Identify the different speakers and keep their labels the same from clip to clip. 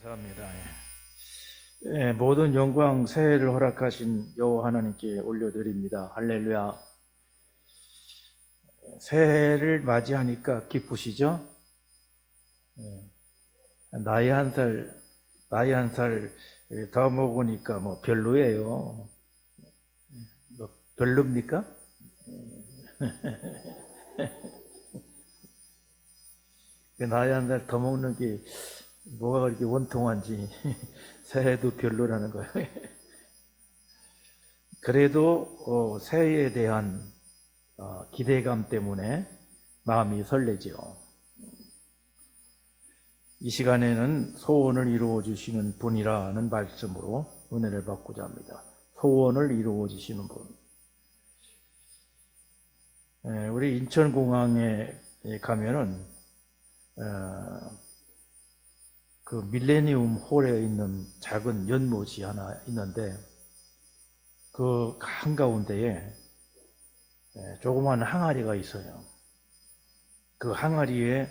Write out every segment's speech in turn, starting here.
Speaker 1: 감사합니다. 예, 모든 영광 새해를 허락하신 여호와 하나님께 올려드립니다. 할렐루야. 새해를 맞이하니까 기쁘시죠? 예, 나이 한 살 더 먹으니까 뭐 별로예요. 뭐 별로입니까? 나이 한 살 더 먹는 게 뭐가 그렇게 원통한지 새해도 별로라는 거예요. 그래도 새해에 대한 기대감 때문에 마음이 설레죠. 이 시간에는 소원을 이루어 주시는 분이라는 말씀으로 은혜를 받고자 합니다. 소원을 이루어 주시는 분. 우리 인천공항에 가면은 그 밀레니움 홀에 있는 작은 연못이 하나 있는데 그 한가운데에 조그만 항아리가 있어요. 그 항아리에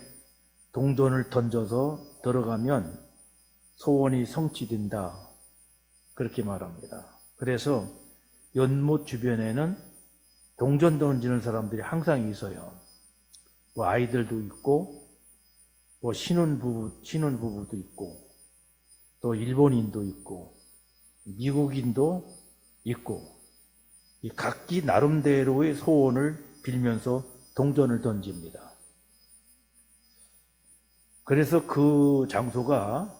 Speaker 1: 동전을 던져서 들어가면 소원이 성취된다, 그렇게 말합니다. 그래서 연못 주변에는 동전 던지는 사람들이 항상 있어요. 뭐 아이들도 있고 뭐 신혼부부도 있고 또 일본인도 있고 미국인도 있고 각기 나름대로의 소원을 빌면서 동전을 던집니다. 그래서 그 장소가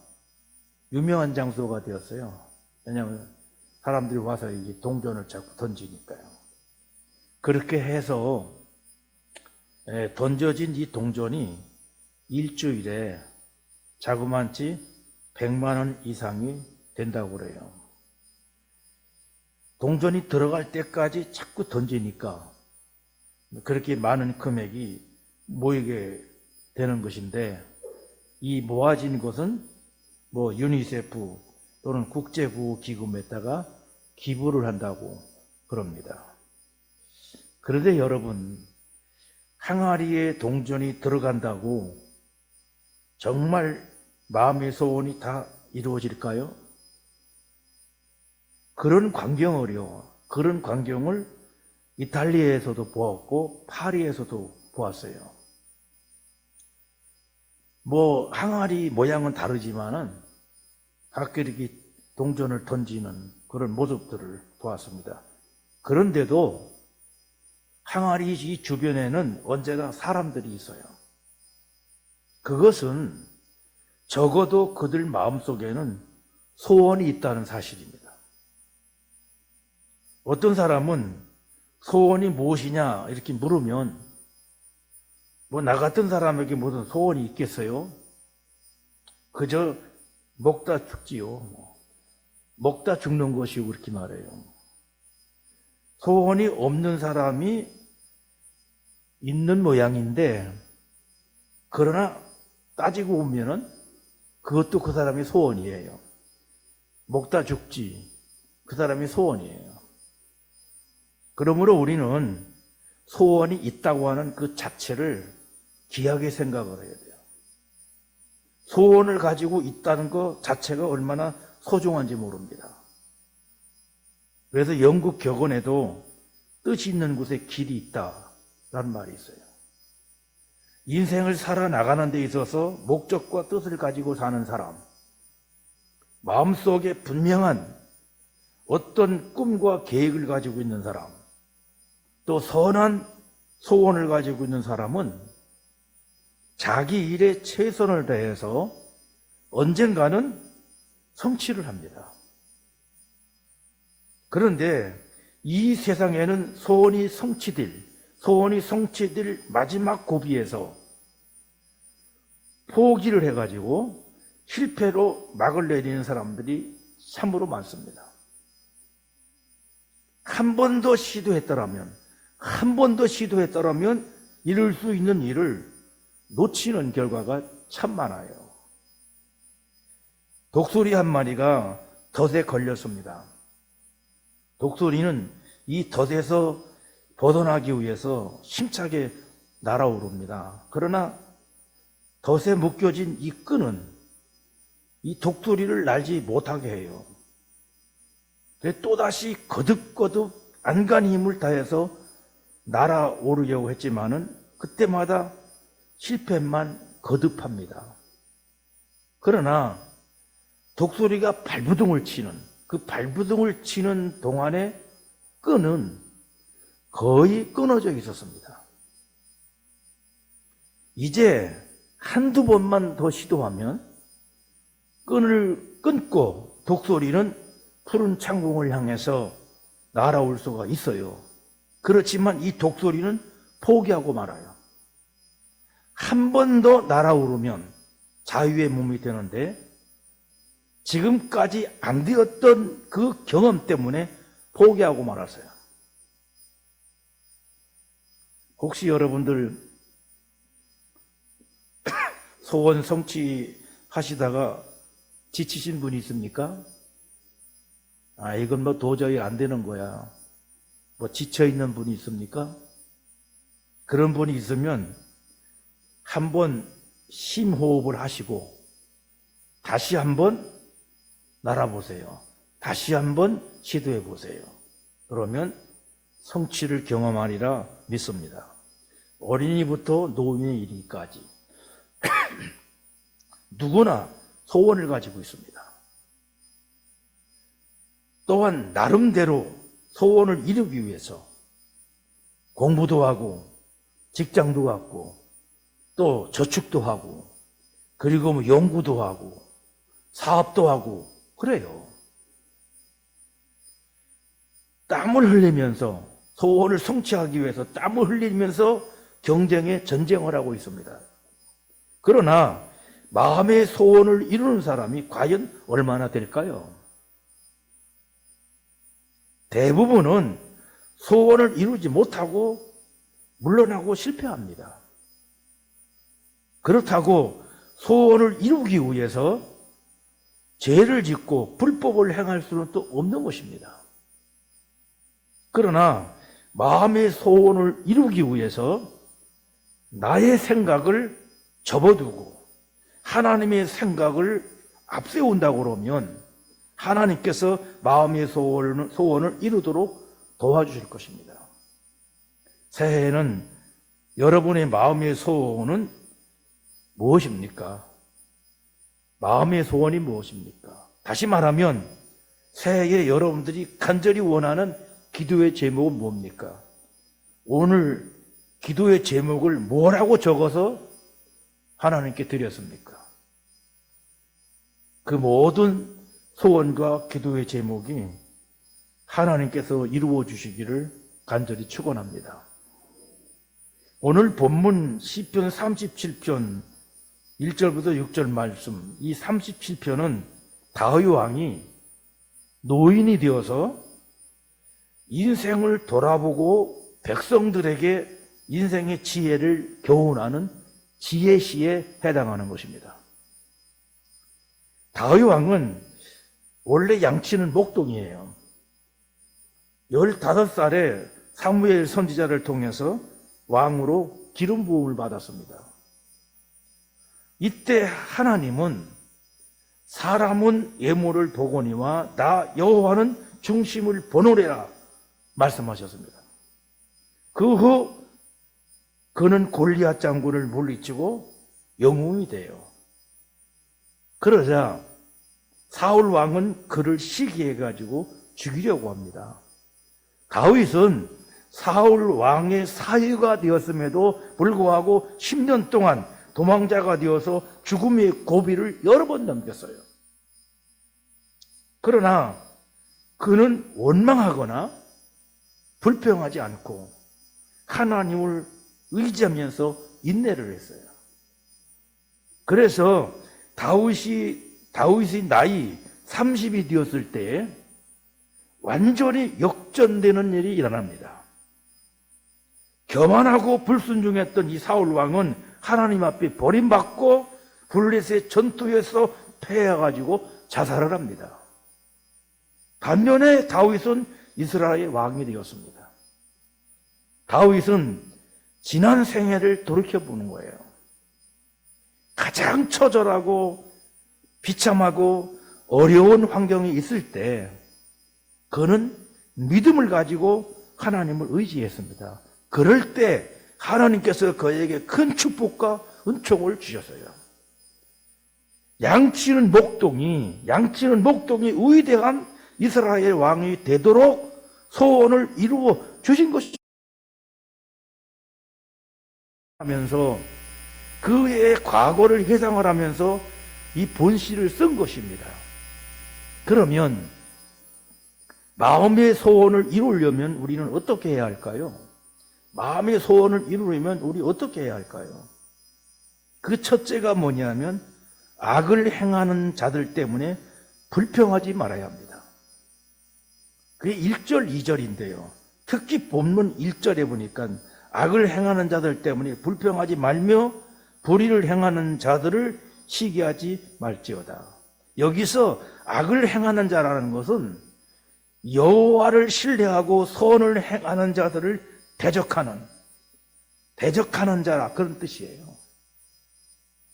Speaker 1: 유명한 장소가 되었어요. 왜냐하면 사람들이 와서 이 동전을 자꾸 던지니까요. 그렇게 해서 던져진 이 동전이 일주일에 자그만치 100만 원 이상이 된다고 그래요. 동전이 들어갈 때까지 자꾸 던지니까 그렇게 많은 금액이 모이게 되는 것인데, 이 모아진 것은 뭐 유니세프 또는 국제구호기금에다가 기부를 한다고 그럽니다. 그런데 여러분, 항아리에 동전이 들어간다고 정말 마음의 소원이 다 이루어질까요? 그런 광경을 이탈리아에서도 보았고 파리에서도 보았어요. 뭐 항아리 모양은 다르지만은 각기 이렇게 동전을 던지는 그런 모습들을 보았습니다. 그런데도 항아리 이 주변에는 언제나 사람들이 있어요. 그것은 적어도 그들 마음속에는 소원이 있다는 사실입니다. 어떤 사람은 소원이 무엇이냐 이렇게 물으면 뭐 나 같은 사람에게 무슨 소원이 있겠어요? 그저 먹다 죽지요. 먹다 죽는 것이고 그렇게 말해요. 소원이 없는 사람이 있는 모양인데, 그러나 따지고 보면은 그것도 그 사람의 소원이에요. 먹다 죽지, 그 사람의 소원이에요. 그러므로 우리는 소원이 있다고 하는 그 자체를 귀하게 생각을 해야 돼요. 소원을 가지고 있다는 것 자체가 얼마나 소중한지 모릅니다. 그래서 영국 격언에도 뜻이 있는 곳에 길이 있다라는 말이 있어요. 인생을 살아나가는 데 있어서 목적과 뜻을 가지고 사는 사람, 마음속에 분명한 어떤 꿈과 계획을 가지고 있는 사람, 또 선한 소원을 가지고 있는 사람은 자기 일에 최선을 다해서 언젠가는 성취를 합니다. 그런데 이 세상에는 소원이 성취될 마지막 고비에서 포기를 해가지고 실패로 막을 내리는 사람들이 참으로 많습니다. 한 번 더 시도했더라면 이룰 수 있는 일을 놓치는 결과가 참 많아요. 독수리 한 마리가 덫에 걸렸습니다. 독수리는 이 덫에서 벗어나기 위해서 힘차게 날아오릅니다. 그러나 덫에 묶여진 이 끈은 이 독수리를 날지 못하게 해요. 또다시 거듭거듭 안간히 힘을 다해서 날아오르려고 했지만은 그때마다 실패만 거듭합니다. 그러나 독수리가 발부둥을 치는, 그 발부둥을 치는 동안에 끈은 거의 끊어져 있었습니다. 이제 한두 번만 더 시도하면 끈을 끊고 독수리는 푸른 창공을 향해서 날아올 수가 있어요. 그렇지만 이 독수리는 포기하고 말아요. 한 번 더 날아오르면 자유의 몸이 되는데 지금까지 안 되었던 그 경험 때문에 포기하고 말았어요. 혹시 여러분들 소원 성취하시다가 지치신 분이 있습니까? 이건 뭐 도저히 안 되는 거야. 뭐 지쳐있는 분이 있습니까? 그런 분이 있으면 한번 심호흡을 하시고 다시 한번 날아보세요. 다시 한번 시도해 보세요. 그러면 성취를 경험하리라 믿습니다. 어린이부터 노인에 이르기까지 누구나 소원을 가지고 있습니다. 또한 나름대로 소원을 이루기 위해서 공부도 하고 직장도 갖고 또 저축도 하고 그리고 뭐 연구도 하고 사업도 하고 그래요. 땀을 흘리면서 소원을 성취하기 위해서 땀을 흘리면서 경쟁에 전쟁을 하고 있습니다. 그러나 마음의 소원을 이루는 사람이 과연 얼마나 될까요? 대부분은 소원을 이루지 못하고 물러나고 실패합니다. 그렇다고 소원을 이루기 위해서 죄를 짓고 불법을 행할 수는 또 없는 것입니다. 그러나 마음의 소원을 이루기 위해서 나의 생각을 접어두고 하나님의 생각을 앞세운다고 그러면 하나님께서 마음의 소원을 이루도록 도와주실 것입니다. 새해에는 여러분의 마음의 소원은 무엇입니까? 마음의 소원이 무엇입니까? 다시 말하면 새해에 여러분들이 간절히 원하는 기도의 제목은 뭡니까? 오늘 기도의 제목을 뭐라고 적어서 하나님께 드렸습니까? 그 모든 소원과 기도의 제목이 하나님께서 이루어 주시기를 간절히 축원합니다. 오늘 본문 시편 37편 1절부터 6절 말씀, 이 37편은 다윗 왕이 노인이 되어서 인생을 돌아보고 백성들에게 인생의 지혜를 교훈하는 지혜시에 해당하는 것입니다. 다윗 왕은 원래 양치는 목동이에요. 15살에 사무엘 선지자를 통해서 왕으로 기름 부음을 받았습니다. 이때 하나님은 사람은 예물을 보거니와 나 여호와는 중심을 보노래라 말씀하셨습니다. 그 후 그는 골리앗 장군을 물리치고 영웅이 돼요. 그러자 사울 왕은 그를 시기해가지고 죽이려고 합니다. 다윗은 사울 왕의 사위가 되었음에도 불구하고 10년 동안 도망자가 되어서 죽음의 고비를 여러 번 넘겼어요. 그러나 그는 원망하거나 불평하지 않고 하나님을 의지하면서 인내를 했어요. 그래서 다윗이 나이 30이 되었을 때 완전히 역전되는 일이 일어납니다. 교만하고 불순종했던 이 사울 왕은 하나님 앞에 버림받고 블레셋 전투에서 패해가지고 자살을 합니다. 반면에 다윗은 이스라엘의 왕이 되었습니다. 다윗은 지난 생애를 돌이켜보는 거예요. 가장 처절하고 비참하고 어려운 환경이 있을 때 그는 믿음을 가지고 하나님을 의지했습니다. 그럴 때 하나님께서 그에게 큰 축복과 은총을 주셨어요. 양치는 목동이 위대한 이스라엘 왕이 되도록 소원을 이루어 주신 것이 하면서 그의 과거를 회상을 하면서 이 본시를 쓴 것입니다. 그러면 마음의 소원을 이루려면 우리는 어떻게 해야 할까요? 마음의 소원을 이루려면 우리 어떻게 해야 할까요? 그 첫째가 뭐냐면 악을 행하는 자들 때문에 불평하지 말아야 합니다. 그게 1절, 2절인데요. 특히 본문 1절에 보니까 악을 행하는 자들 때문에 불평하지 말며 불의를 행하는 자들을 시기하지 말지어다. 여기서 악을 행하는 자라는 것은 여호와를 신뢰하고 선을 행하는 자들을 대적하는 자라, 그런 뜻이에요.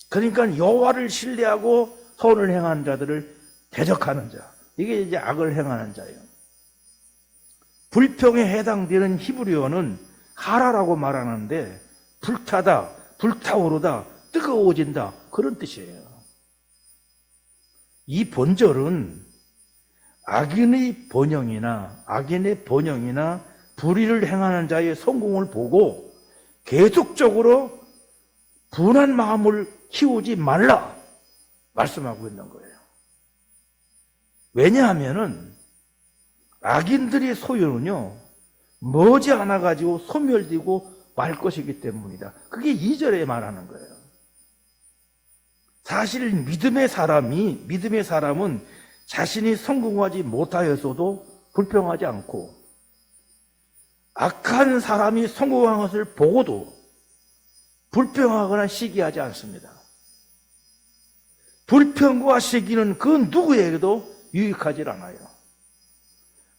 Speaker 1: 그러니까 여호와를 신뢰하고 선을 행하는 자들을 대적하는 자, 이게 이제 악을 행하는 자예요. 불평에 해당되는 히브리어는 하라라고 말하는데 불타다, 불타오르다, 뜨거워진다, 그런 뜻이에요. 이 본절은 악인의 번영이나 불의를 행하는 자의 성공을 보고 계속적으로 분한 마음을 키우지 말라 말씀하고 있는 거예요. 왜냐하면은 악인들의 소유는요 머지않아 가지고 소멸되고 말 것이기 때문이다. 그게 2절에 말하는 거예요. 사실 믿음의 사람은 자신이 성공하지 못하였어도 불평하지 않고 악한 사람이 성공한 것을 보고도 불평하거나 시기하지 않습니다. 불평과 시기는 그 누구에게도 유익하지 않아요.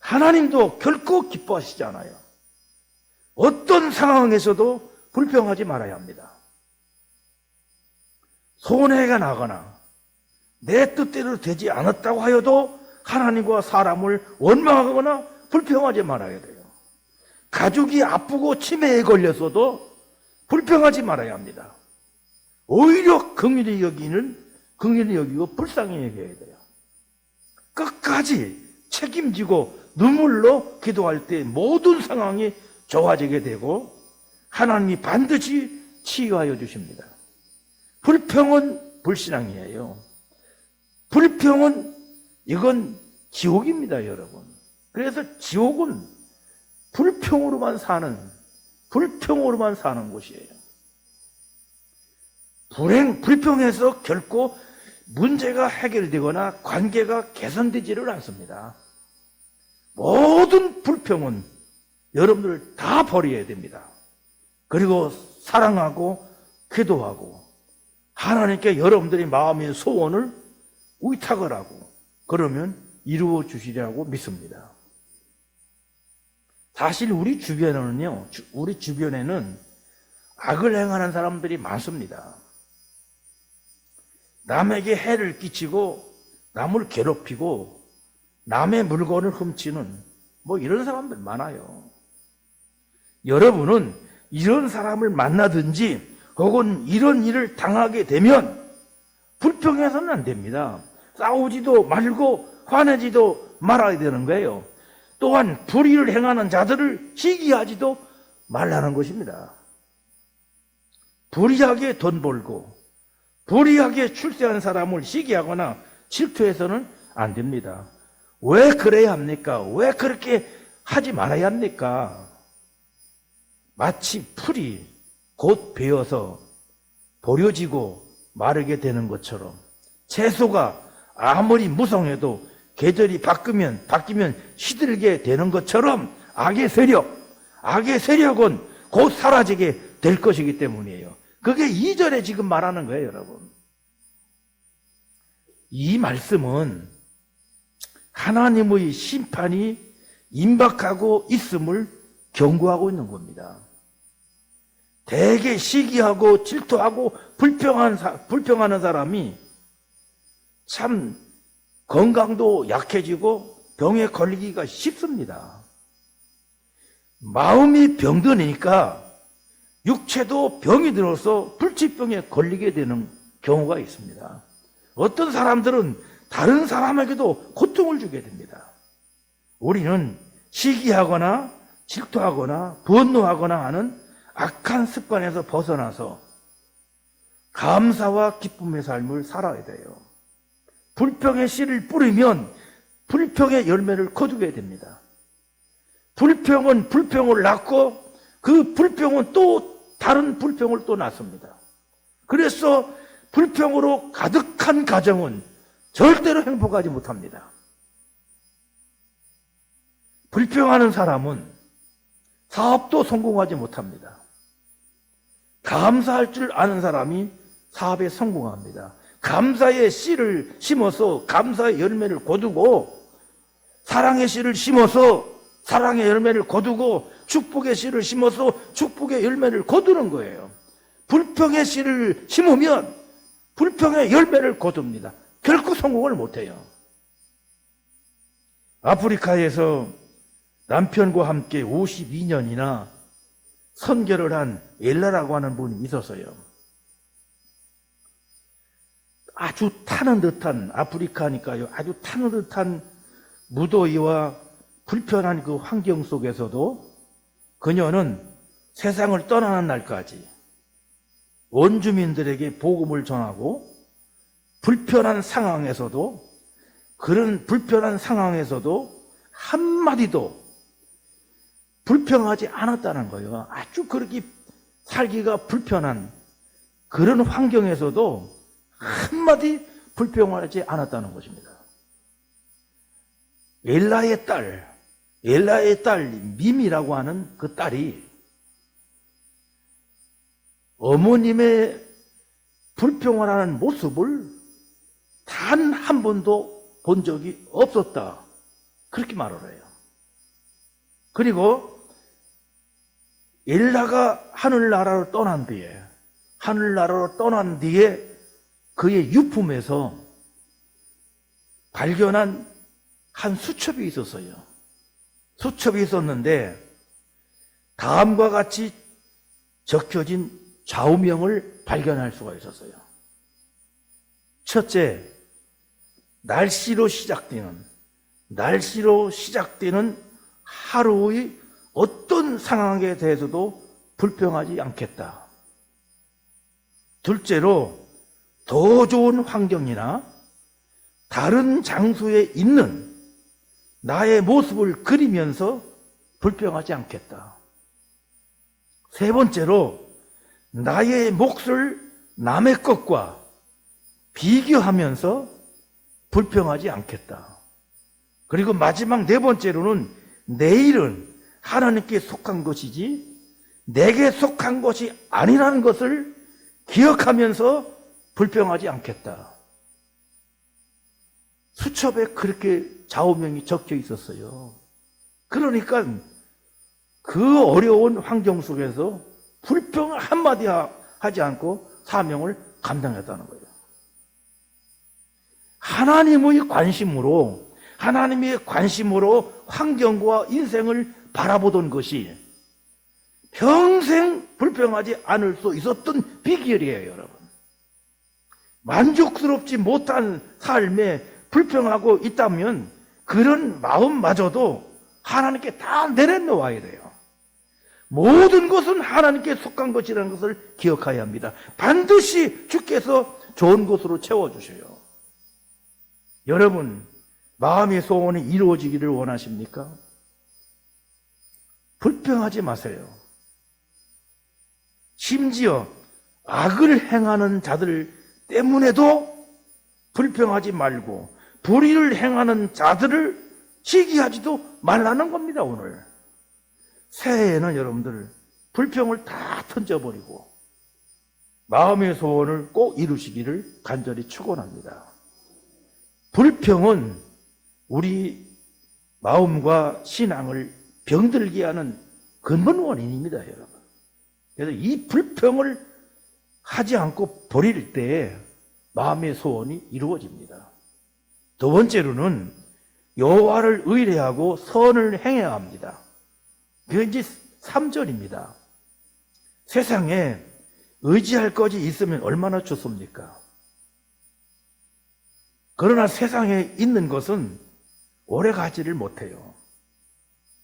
Speaker 1: 하나님도 결코 기뻐하시지 않아요. 어떤 상황에서도 불평하지 말아야 합니다. 손해가 나거나 내 뜻대로 되지 않았다고 하여도 하나님과 사람을 원망하거나 불평하지 말아야 돼요. 가족이 아프고 치매에 걸렸어도 불평하지 말아야 합니다. 오히려 긍휼히 여기고 불쌍히 여겨야 돼요. 끝까지 책임지고 눈물로 기도할 때 모든 상황이 좋아지게 되고 하나님이 반드시 치유하여 주십니다. 불평은 불신앙이에요. 불평은 이건 지옥입니다, 여러분. 그래서 지옥은 불평으로만 사는 곳이에요. 불평해서 결코 문제가 해결되거나 관계가 개선되지를 않습니다. 모든 불평은 여러분들 다 버려야 됩니다. 그리고 사랑하고 기도하고 하나님께 여러분들의 마음의 소원을 의탁을 하고 그러면 이루어 주시리라고 믿습니다. 사실 우리 주변에는 악을 행하는 사람들이 많습니다. 남에게 해를 끼치고 남을 괴롭히고 남의 물건을 훔치는 이런 사람들 많아요. 여러분은 이런 사람을 만나든지 혹은 이런 일을 당하게 되면 불평해서는 안 됩니다. 싸우지도 말고 화내지도 말아야 되는 거예요. 또한 불의를 행하는 자들을 시기하지도 말라는 것입니다. 불의하게 돈 벌고 불의하게 출세한 사람을 시기하거나 질투해서는 안 됩니다. 왜 그래야 합니까? 왜 그렇게 하지 말아야 합니까? 마치 풀이 곧 베어서 버려지고 마르게 되는 것처럼 채소가 아무리 무성해도 계절이 바뀌면 시들게 되는 것처럼 악의 세력은 곧 사라지게 될 것이기 때문이에요. 그게 2절에 지금 말하는 거예요, 여러분. 이 말씀은 하나님의 심판이 임박하고 있음을 경고하고 있는 겁니다. 대개 시기하고 질투하고 불평하는 사람이 참 건강도 약해지고 병에 걸리기가 쉽습니다. 마음이 병드니까 육체도 병이 들어서 불치병에 걸리게 되는 경우가 있습니다. 어떤 사람들은 다른 사람에게도 고통을 주게 됩니다. 우리는 시기하거나 질투하거나 분노하거나 하는 악한 습관에서 벗어나서 감사와 기쁨의 삶을 살아야 돼요. 불평의 씨를 뿌리면 불평의 열매를 거두게 됩니다. 불평은 불평을 낳고 그 불평은 또 다른 불평을 또 낳습니다. 그래서 불평으로 가득한 가정은 절대로 행복하지 못합니다. 불평하는 사람은 사업도 성공하지 못합니다. 감사할 줄 아는 사람이 사업에 성공합니다. 감사의 씨를 심어서 감사의 열매를 거두고, 사랑의 씨를 심어서 사랑의 열매를 거두고, 축복의 씨를 심어서 축복의 열매를 거두는 거예요. 불평의 씨를 심으면 불평의 열매를 거둡니다. 결코 성공을 못해요. 아프리카에서 남편과 함께 52년이나 선교를 한 엘라라고 하는 분이 있었어요. 아주 타는 듯한, 아프리카니까요, 아주 타는 듯한 무더위와 불편한 그 환경 속에서도 그녀는 세상을 떠나는 날까지 원주민들에게 복음을 전하고, 불편한 상황에서도, 그런 불편한 상황에서도 한마디도 불평하지 않았다는 거예요. 아주 그렇게 살기가 불편한 그런 환경에서도 한마디 불평하지 않았다는 것입니다. 엘라의 딸 미미라고 하는 그 딸이 어머님의 불평을 하는 모습을 단 한 번도 본 적이 없었다, 그렇게 말을 해요. 그리고 엘라가 하늘나라로 떠난 뒤에 그의 유품에서 발견한 한 수첩이 있었어요. 수첩이 있었는데 다음과 같이 적혀진 좌우명을 발견할 수가 있었어요. 첫째, 날씨로 시작되는 하루의 어떤 상황에 대해서도 불평하지 않겠다. 둘째로, 더 좋은 환경이나 다른 장소에 있는 나의 모습을 그리면서 불평하지 않겠다. 세 번째로, 나의 몫을 남의 것과 비교하면서 불평하지 않겠다. 그리고 마지막 네 번째로는, 내일은 하나님께 속한 것이지 내게 속한 것이 아니라는 것을 기억하면서 불평하지 않겠다. 수첩에 그렇게 좌우명이 적혀 있었어요. 그러니까 그 어려운 환경 속에서 불평을 한마디 하지 않고 사명을 감당했다는 거예요. 하나님의 관심으로 환경과 인생을 바라보던 것이 평생 불평하지 않을 수 있었던 비결이에요, 여러분. 만족스럽지 못한 삶에 불평하고 있다면 그런 마음마저도 하나님께 다 내려놓아야 돼요. 모든 것은 하나님께 속한 것이라는 것을 기억해야 합니다. 반드시 주께서 좋은 것으로 채워주셔요. 여러분, 마음의 소원이 이루어지기를 원하십니까? 불평하지 마세요. 심지어 악을 행하는 자들 때문에도 불평하지 말고 불의를 행하는 자들을 시기하지도 말라는 겁니다. 오늘 새해에는 여러분들 불평을 다 던져버리고 마음의 소원을 꼭 이루시기를 간절히 축원합니다. 불평은 우리 마음과 신앙을 병들게 하는 근본 원인입니다, 여러분. 그래서 이 불평을 하지 않고 버릴 때 마음의 소원이 이루어집니다. 두 번째로는 여호와를 의뢰하고 선을 행해야 합니다. 그게 이제 3절입니다. 세상에 의지할 것이 있으면 얼마나 좋습니까? 그러나 세상에 있는 것은 오래 가지를 못해요.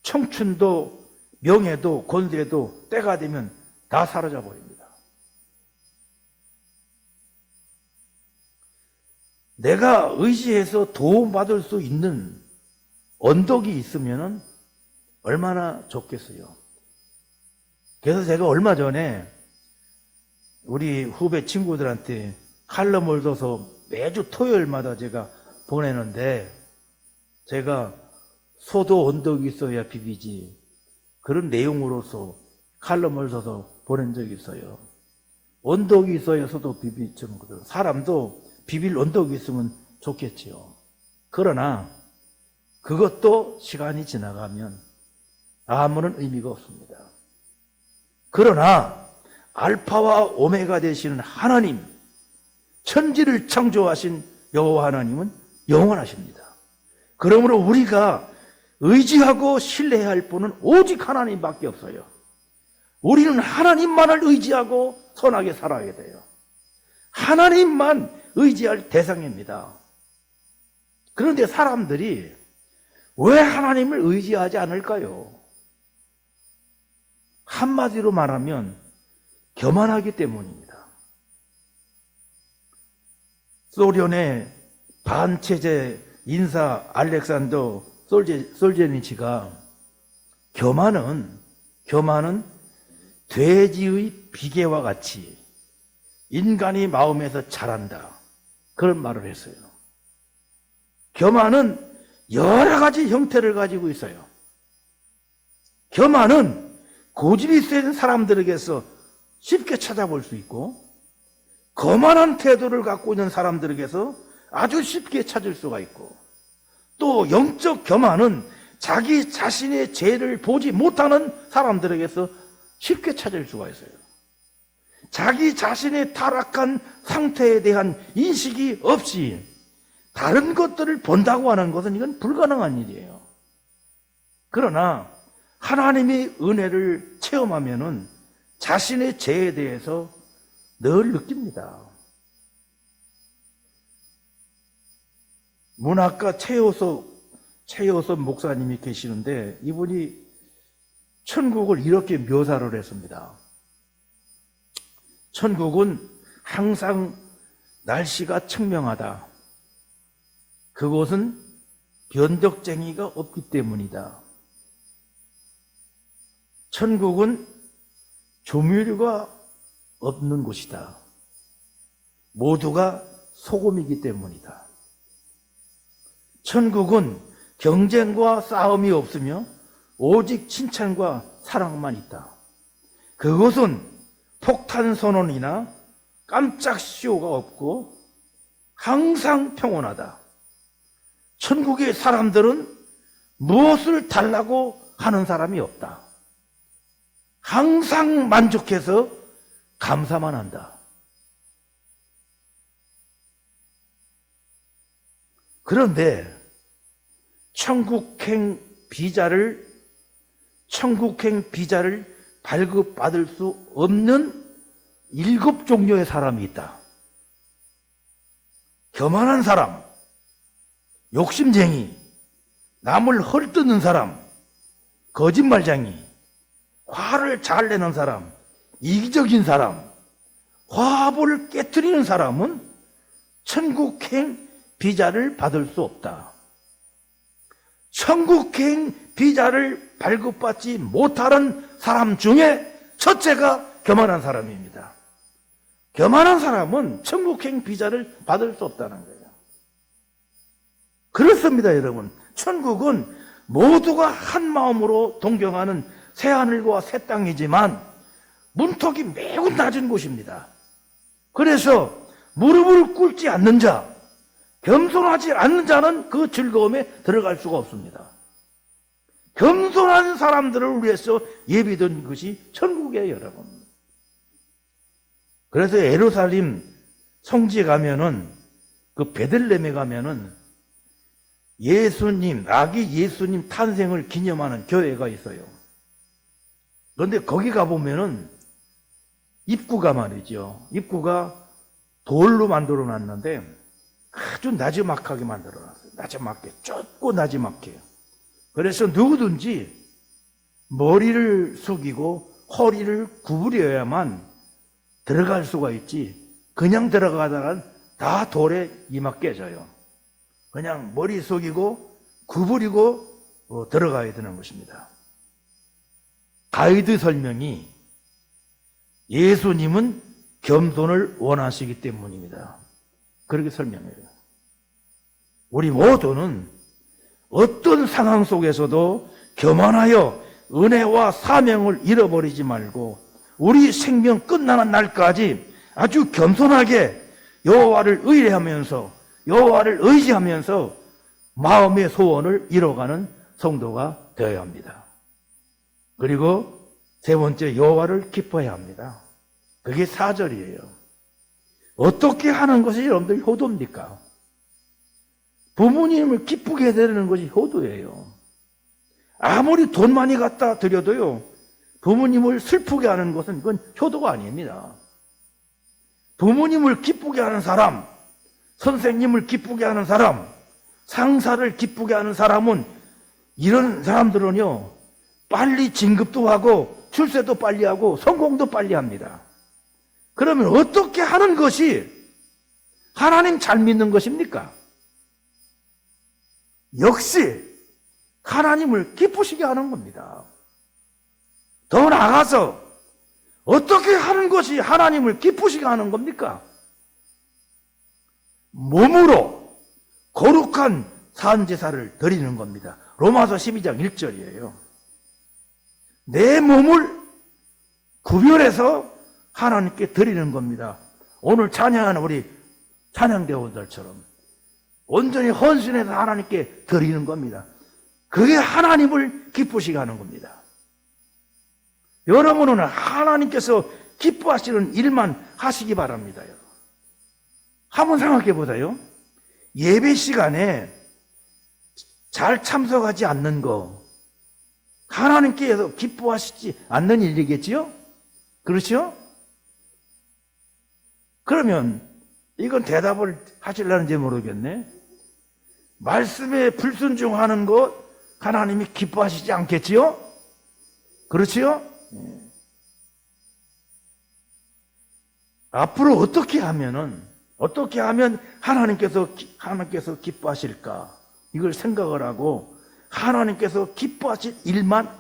Speaker 1: 청춘도 명예도 권세도 때가 되면 다 사라져 버립니다. 내가 의지해서 도움받을 수 있는 언덕이 있으면 얼마나 좋겠어요. 그래서 제가 얼마 전에 우리 후배 친구들한테 칼럼을 써서 매주 토요일마다 제가 보내는데, 제가 소도 언덕이 있어야 비비지, 그런 내용으로서 칼럼을 써서 보낸 적이 있어요. 언덕이 있어야 소도 비비처럼, 사람도 비빌 언덕이 있으면 좋겠지요. 그러나 그것도 시간이 지나가면 아무런 의미가 없습니다. 그러나 알파와 오메가 되시는 하나님, 천지를 창조하신 여호와 하나님은 영원하십니다. 그러므로 우리가 의지하고 신뢰해야 할 분은 오직 하나님밖에 없어요. 우리는 하나님만을 의지하고 선하게 살아야 돼요. 하나님만 의지할 대상입니다. 그런데 사람들이 왜 하나님을 의지하지 않을까요? 한마디로 말하면 교만하기 때문입니다. 소련의 반체제 인사 알렉산더 솔제니치가 교만은 돼지의 비계와 같이 인간이 마음에서 자란다, 그런 말을 했어요. 교만은 여러 가지 형태를 가지고 있어요. 교만은 고집이 센 사람들에게서 쉽게 찾아볼 수 있고, 거만한 태도를 갖고 있는 사람들에게서 아주 쉽게 찾을 수가 있고, 또 영적 교만은 자기 자신의 죄를 보지 못하는 사람들에게서 쉽게 찾을 수가 있어요. 자기 자신의 타락한 상태에 대한 인식이 없이 다른 것들을 본다고 하는 것은 이건 불가능한 일이에요. 그러나 하나님의 은혜를 체험하면은 자신의 죄에 대해서 늘 느낍니다. 문학가 최효섭 목사님이 계시는데, 이분이 천국을 이렇게 묘사를 했습니다. 천국은 항상 날씨가 청명하다. 그곳은 변덕쟁이가 없기 때문이다. 천국은 조미료가 없는 곳이다. 모두가 소금이기 때문이다. 천국은 경쟁과 싸움이 없으며 오직 칭찬과 사랑만 있다. 그곳은 폭탄 선언이나 깜짝 쇼가 없고 항상 평온하다. 천국의 사람들은 무엇을 달라고 하는 사람이 없다. 항상 만족해서 감사만 한다. 그런데 천국행 비자를 발급받을 수 없는 7종류의 사람이 있다. 교만한 사람, 욕심쟁이, 남을 헐뜯는 사람, 거짓말쟁이, 화를 잘 내는 사람, 이기적인 사람, 화합을 깨트리는 사람은 천국행 비자를 받을 수 없다. 천국행 비자를 발급받지 못하는 사람 중에 첫째가 교만한 사람입니다. 교만한 사람은 천국행 비자를 받을 수 없다는 거예요. 그렇습니다, 여러분. 천국은 모두가 한 마음으로 동경하는 새하늘과 새 땅이지만 문턱이 매우 낮은 곳입니다. 그래서 무릎을 꿇지 않는 자, 겸손하지 않는 자는 그 즐거움에 들어갈 수가 없습니다. 겸손한 사람들을 위해서 예비된 것이 천국이에요, 여러분. 그래서 예루살렘 성지에 가면은, 그 베들레헴에 가면은 아기 예수님 탄생을 기념하는 교회가 있어요. 그런데 거기 가보면은 입구가 말이죠. 입구가 돌로 만들어 놨는데 아주 나지막하게 만들어 놨어요. 나지막하게, 좁고 나지막해요. 그래서 누구든지 머리를 숙이고 허리를 구부려야만 들어갈 수가 있지, 그냥 들어가다간 다 돌에 이마 깨져요. 그냥 머리 숙이고 구부리고 들어가야 되는 것입니다. 가이드 설명이 예수님은 겸손을 원하시기 때문입니다. 그렇게 설명해요. 우리 모두는 어떤 상황 속에서도 교만하여 은혜와 사명을 잃어버리지 말고 우리 생명 끝나는 날까지 아주 겸손하게 여호와를 의뢰하면서, 여호와를 의지하면서 마음의 소원을 이뤄가는 성도가 되어야 합니다. 그리고 세 번째, 여호와를 기뻐해야 합니다. 그게 4절이에요. 어떻게 하는 것이 여러분들 효도입니까? 부모님을 기쁘게 해드리는 것이 효도예요. 아무리 돈 많이 갖다 드려도요, 부모님을 슬프게 하는 것은 그건 효도가 아닙니다. 부모님을 기쁘게 하는 사람, 선생님을 기쁘게 하는 사람, 상사를 기쁘게 하는 사람은, 이런 사람들은요, 빨리 진급도 하고 출세도 빨리 하고 성공도 빨리 합니다. 그러면 어떻게 하는 것이 하나님 잘 믿는 것입니까? 역시 하나님을 기쁘시게 하는 겁니다. 더 나아가서 어떻게 하는 것이 하나님을 기쁘시게 하는 겁니까? 몸으로 거룩한 산제사를 드리는 겁니다. 로마서 12장 1절이에요. 내 몸을 구별해서 하나님께 드리는 겁니다. 오늘 찬양하는 우리 찬양대원들처럼 온전히 헌신해서 하나님께 드리는 겁니다. 그게 하나님을 기쁘시게 하는 겁니다. 여러분은 하나님께서 기뻐하시는 일만 하시기 바랍니다. 한번 생각해 보세요. 예배 시간에 잘 참석하지 않는 거, 하나님께서 기뻐하시지 않는 일이겠지요? 그렇죠? 그러면 이건 대답을 하실라는지 모르겠네. 말씀에 불순종하는 것 하나님이 기뻐하시지 않겠지요? 그렇지요? 앞으로 어떻게 하면 하나님께서 기뻐하실까? 이걸 생각을 하고 하나님께서 기뻐하실 일만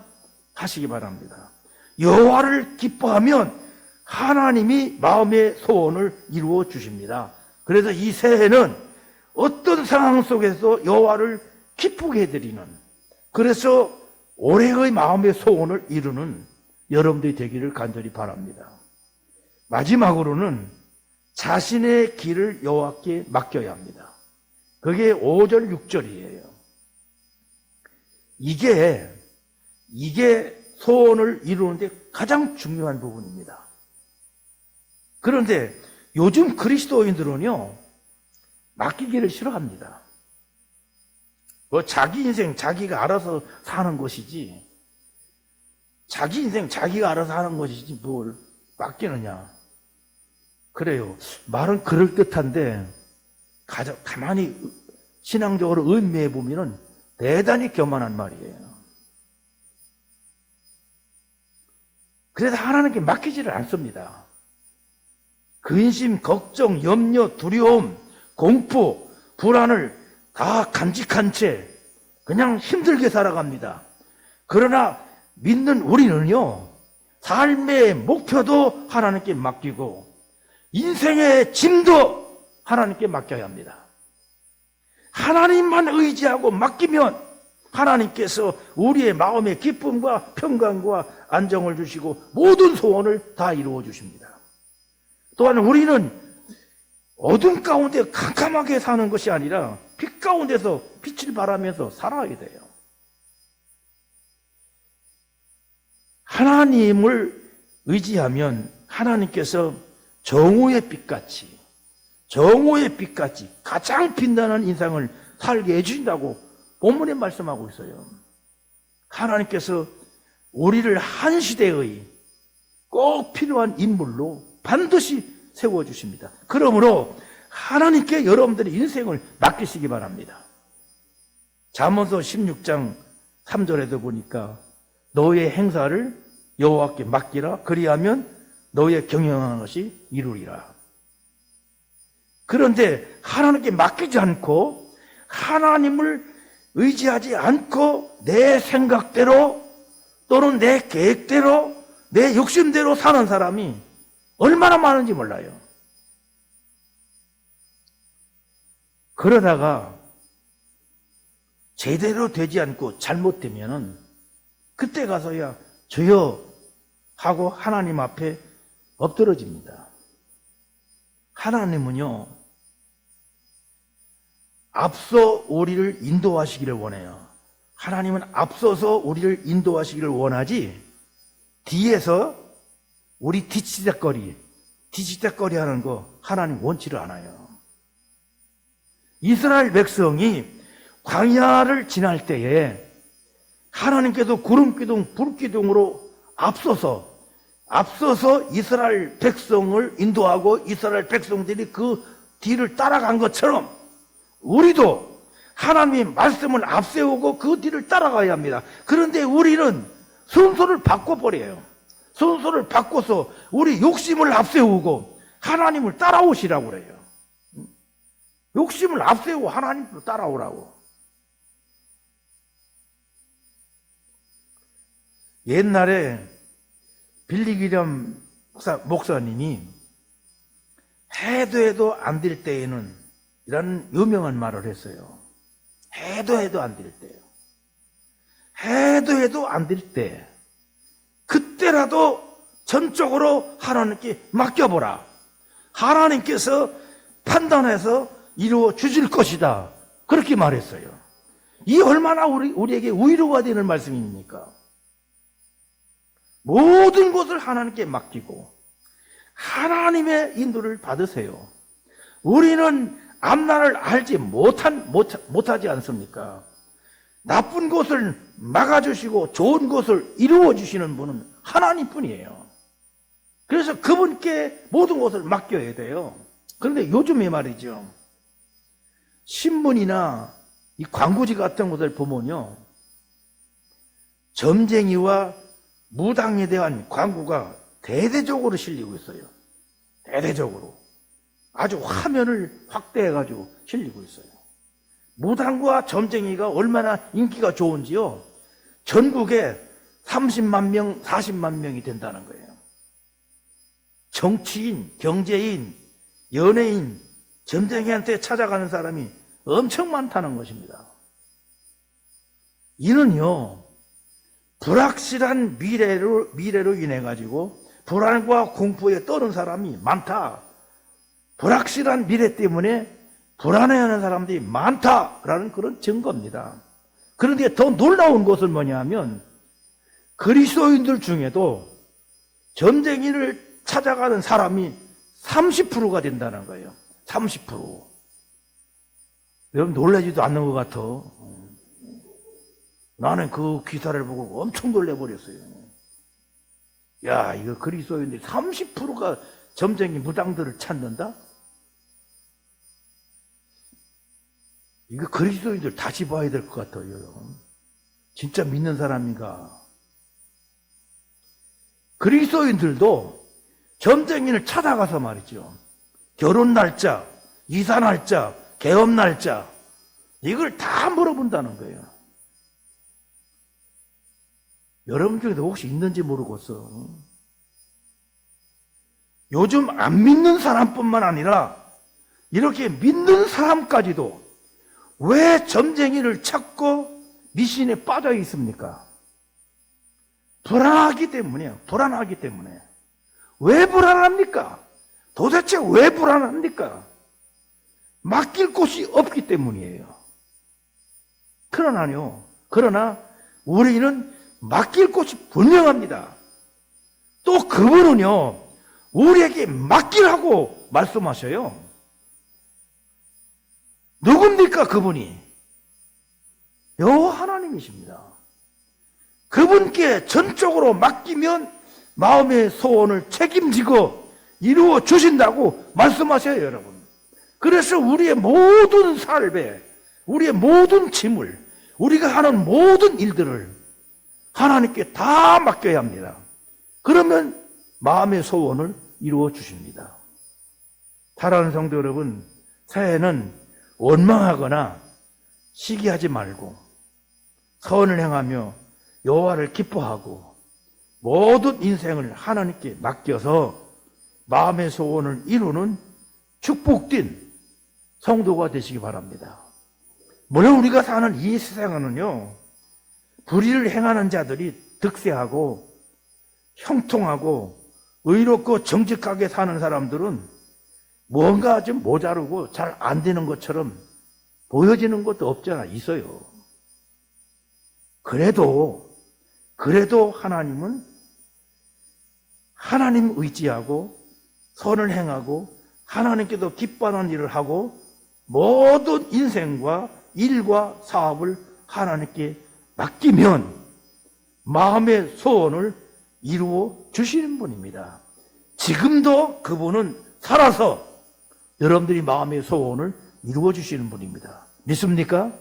Speaker 1: 하시기 바랍니다. 여호와를 기뻐하면 하나님이 마음의 소원을 이루어 주십니다. 그래서 이 새해는 어떤 상황 속에서 여호와를 기쁘게 해드리는, 그래서 올해의 마음의 소원을 이루는 여러분들이 되기를 간절히 바랍니다. 마지막으로는 자신의 길을 여호와께 맡겨야 합니다. 그게 5절 6절이에요. 이게 소원을 이루는데 가장 중요한 부분입니다. 그런데 요즘 그리스도인들은요, 맡기기를 싫어합니다. 자기 인생 자기가 알아서 사는 것이지, 자기 인생 자기가 알아서 하는 것이지 뭘 맡기느냐. 그래요. 말은 그럴듯한데 가만히 신앙적으로 음미해 보면은 대단히 교만한 말이에요. 그래서 하나님께 맡기지를 않습니다. 근심, 걱정, 염려, 두려움, 공포, 불안을 다 간직한 채 그냥 힘들게 살아갑니다. 그러나 믿는 우리는요, 삶의 목표도 하나님께 맡기고 인생의 짐도 하나님께 맡겨야 합니다. 하나님만 의지하고 맡기면 하나님께서 우리의 마음의 기쁨과 평강과 안정을 주시고 모든 소원을 다 이루어 주십니다. 또한 우리는 어둠 가운데 캄캄하게 사는 것이 아니라 빛 가운데서 빛을 발하면서 살아야 돼요. 하나님을 의지하면 하나님께서 정오의 빛같이 가장 빛나는 인생을 살게 해주신다고 본문에 말씀하고 있어요. 하나님께서 우리를 한 시대의 꼭 필요한 인물로 반드시 세워주십니다. 그러므로 하나님께 여러분들의 인생을 맡기시기 바랍니다. 잠언서 16장 3절에도 보니까 너의 행사를 여호와께 맡기라. 그리하면 너의 경영하는 것이 이루리라. 그런데 하나님께 맡기지 않고 하나님을 의지하지 않고 내 생각대로 또는 내 계획대로 내 욕심대로 사는 사람이 얼마나 많은지 몰라요. 그러다가 제대로 되지 않고 잘못되면은 그때 가서야 주여 하고 하나님 앞에 엎드러집니다. 하나님은요, 앞서 우리를 인도하시기를 원해요. 하나님은 앞서서 우리를 인도하시기를 원하지 뒤에서 우리 뒤치다거리 하는 거 하나님 원치를 않아요. 이스라엘 백성이 광야를 지날 때에 하나님께서 구름기둥, 불기둥으로 앞서서 이스라엘 백성을 인도하고 이스라엘 백성들이 그 뒤를 따라간 것처럼 우리도 하나님의 말씀을 앞세우고 그 뒤를 따라가야 합니다. 그런데 우리는 순서를 바꿔버려요. 순서를 바꿔서 우리 욕심을 앞세우고 하나님을 따라오시라고 그래요. 욕심을 앞세우고 하나님으로 따라오라고. 옛날에 빌리기렴 목사님이 해도 안 될 때에는 이런 유명한 말을 했어요. 해도 안 될 때요. 해도 안 될 때, 그때라도 전적으로 하나님께 맡겨보라. 하나님께서 판단해서 이루어 주실 것이다. 그렇게 말했어요. 이 얼마나 우리에게 위로가 되는 말씀입니까? 모든 것을 하나님께 맡기고 하나님의 인도를 받으세요. 우리는 앞날을 알지 못하지 않습니까? 나쁜 것을 막아주시고 좋은 것을 이루어주시는 분은 하나님뿐이에요. 그래서 그분께 모든 것을 맡겨야 돼요. 그런데 요즘에 말이죠, 신문이나 이 광고지 같은 것을 보면요, 점쟁이와 무당에 대한 광고가 대대적으로 실리고 있어요. 대대적으로. 아주 화면을 확대해가지고 실리고 있어요. 무당과 점쟁이가 얼마나 인기가 좋은지요, 전국에 30만 명, 40만 명이 된다는 거예요. 정치인, 경제인, 연예인, 점쟁이한테 찾아가는 사람이 엄청 많다는 것입니다. 이는요, 불확실한 미래로 인해 가지고 불안과 공포에 떠는 사람이 많다. 불확실한 미래 때문에 불안해하는 사람들이 많다라는 그런 증거입니다. 그런데 더 놀라운 것은 뭐냐 하면 그리스도인들 중에도 점쟁이를 찾아가는 사람이 30%가 된다는 거예요. 30%. 여러분 놀라지도 않는 것 같아. 나는 그 기사를 보고 엄청 놀래버렸어요. 야, 이거 그리스도인들이 30%가 점쟁이 무당들을 찾는다? 이거 그리스도인들 다시 봐야 될 것 같아요. 진짜 믿는 사람인가? 그리스도인들도 점쟁이를 찾아가서 말이죠, 결혼 날짜, 이사 날짜, 개업 날짜, 이걸 다 물어본다는 거예요. 여러분 중에도 혹시 있는지 모르겠어. 요즘 안 믿는 사람뿐만 아니라 이렇게 믿는 사람까지도 왜 점쟁이를 찾고 미신에 빠져 있습니까? 불안하기 때문이에요. 불안하기 때문에. 왜 불안합니까? 도대체 왜 불안합니까? 맡길 곳이 없기 때문이에요. 그러나 우리는 맡길 곳이 분명합니다. 또 그분은요, 우리에게 맡기라고 말씀하셔요. 누굽니까 그분이? 하나님이십니다. 그분께 전적으로 맡기면 마음의 소원을 책임지고 이루어 주신다고 말씀하셔요, 여러분. 그래서 우리의 모든 삶에, 우리의 모든 짐을, 우리가 하는 모든 일들을 하나님께 다 맡겨야 합니다. 그러면 마음의 소원을 이루어 주십니다. 사랑하는 성도 여러분, 새해는 원망하거나 시기하지 말고 선을 행하며 여호와를 기뻐하고 모든 인생을 하나님께 맡겨서 마음의 소원을 이루는 축복된 성도가 되시기 바랍니다. 물론 우리가 사는 이 세상은요, 불의를 행하는 자들이 득세하고 형통하고 의롭고 정직하게 사는 사람들은 뭔가 좀 모자르고 잘 안 되는 것처럼 보여지는 것도 없잖아, 있어요. 그래도 하나님은 하나님 의지하고 선을 행하고 하나님께도 기뻐하는 일을 하고 모든 인생과 일과 사업을 하나님께 맡기면 마음의 소원을 이루어 주시는 분입니다. 지금도 그분은 살아서 여러분들이 마음의 소원을 이루어 주시는 분입니다. 믿습니까?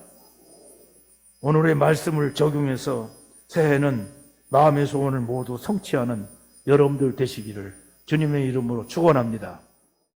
Speaker 1: 오늘의 말씀을 적용해서 새해는 마음의 소원을 모두 성취하는 여러분들 되시기를 주님의 이름으로 축원합니다.